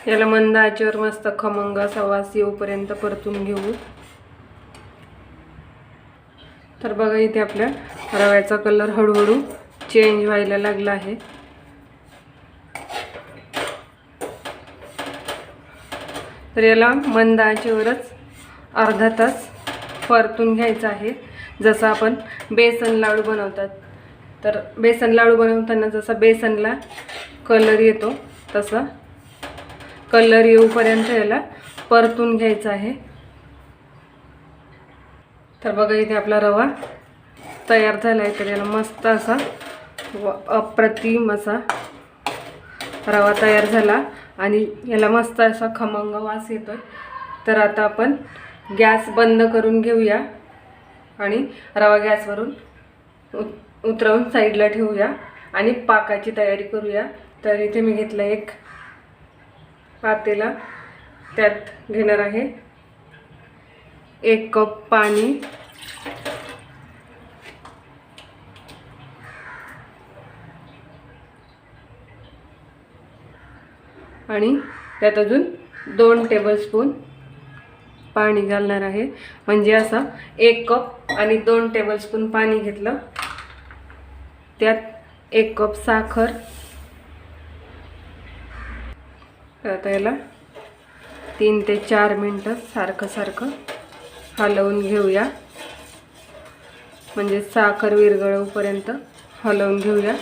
याला मंद आचेवर मस्त खमंग असा वास येऊपर्यंत परतून घेऊ। तर बघा इथे आपल्या रव्याचा कलर हळूहळू चेंज व्हायला लागला आहे। तर याला मंद आचेवरच अर्धा तास परतून घ्यायचं आहे। जसं आपण बेसन लाडू बनवतात, तर बेसन लाडू बनवताना जसा बेसनला कलर येतो तसा कलर येऊपर्यंत याला परतून घ्यायचा आहे। तर बघा इथे आपला रवा तयार झाला आहे। तर याला मस्त असा अप्रतिम असा रवा तयार झाला आणि याला मस्त असा खमंग वास येतोय। तर आता आपण गॅस बंद करून घेऊया आणि रवा गॅसवरून उतरवून साईडला ठेवूया आणि पाकाची तयारी करूया। तर इथे मी घेतलं एक पातेला, त्यात घेणार आहे 1 कप पाणी आणि त्यात अजून 2 टेबलस्पून पाणी घालणार आहे। म्हणजे असं 1 कप आणि 2 टेबलस्पून पाणी घेतलं, त्यात 1 कप साखर। आता याला 3 ते 4 मिनिटं सारखं हलवून घेऊया, म्हणजे साखर विरघळेपर्यंत हलवून घेऊया।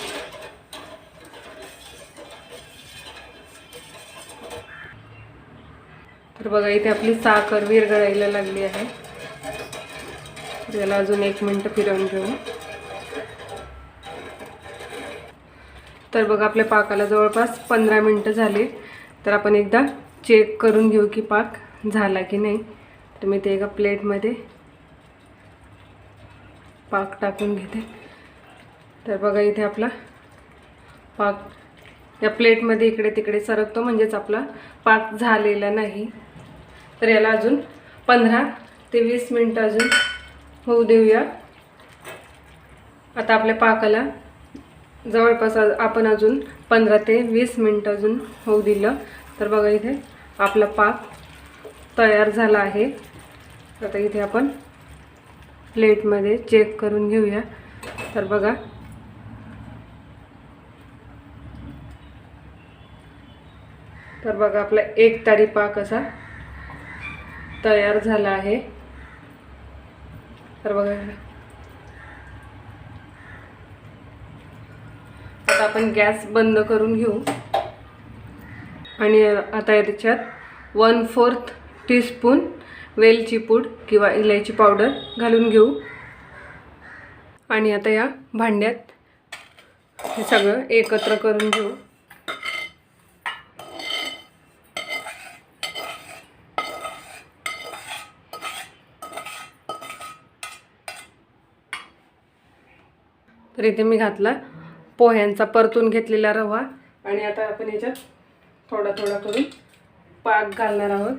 तर बघा इथे आपली साखर विरघळायला लागली आहे। तर याला अजून 1 मिनिट फिरवून घेऊ। तर बघा आपल्या पाकाला जवळपास 15 मिनिटं झाले। तर आपण एकदा चेक करून घेऊ की पाक झाला की नाही। तर मी ते एका प्लेटमध्ये पाक टाकून घेते। तर बघा इथे आपला पाक या प्लेटमध्ये इकडे तिकडे सरकतो, म्हणजेच आपला पाक झालेला नाही। तर याला अजून 15 ते 20 मिनिटं अजून होऊ देऊया। आता आपल्या पाकाला जवळपास आपण अजून 15 ते 20 मिनिटं अजून होऊ दिलं। तर बघा इथे आपला पाक तयार झाला आहे। आता इथे आपण प्लेटमध्ये चेक करून घेऊया। तर बघा आपला एक तारी पाक असा तयार झाला आहे। तर बघा आता आपण गॅस बंद करून घेऊ आणि आता याच्यात 1/4 टीस्पून वेलची पूड किंवा इलायची पावडर घालून घेऊ आणि आता या भांड्यात हे सगळं एकत्र करून घेऊ। तर इथे मी घातला पोह्यांचा परतून घेतलेला रवा आणि आता आपण याच्यात थोडा थोडा करून पाक घालणार आहोत।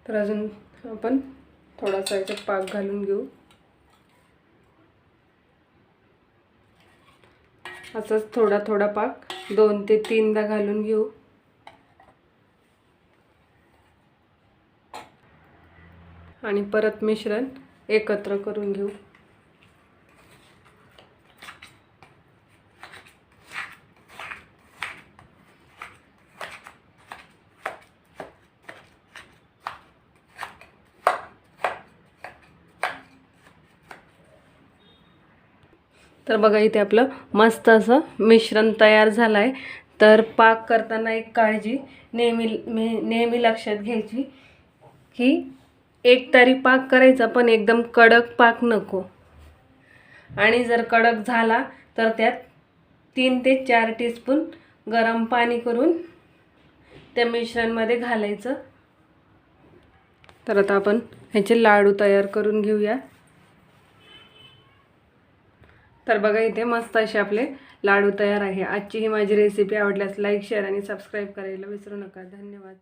तर अजून आपण थोडासा याच्यात पाक घालून घेऊ। असंच थोडा थोडा पाक 2 ते 3दा घालून घेऊ आणि परत मिश्रण एकत्र करून घेऊ। तर बघा इथे आपलं मस्त असं मिश्रण तयार झालं आहे. तर पाक करताना एक काळजी नेहमी लक्षात घ्यायची की एक तरी पाक करायचा, पण एकदम कडक पाक नको. आणि जर कडक झाला तर त्यात 3 ते 4 टीस्पून गरम पाणी करून त्या मिश्रणमध्ये घालायचं. तर आता आपण ह्याचे लाडू तयार करून घेऊया. तर बघा इथे मस्त असे आपले लाडू तयार आहे. आजची ही माझी रेसिपी आवडल्यास लाईक, शेअर आणि सबस्क्राईब करायला विसरू नका. धन्यवाद.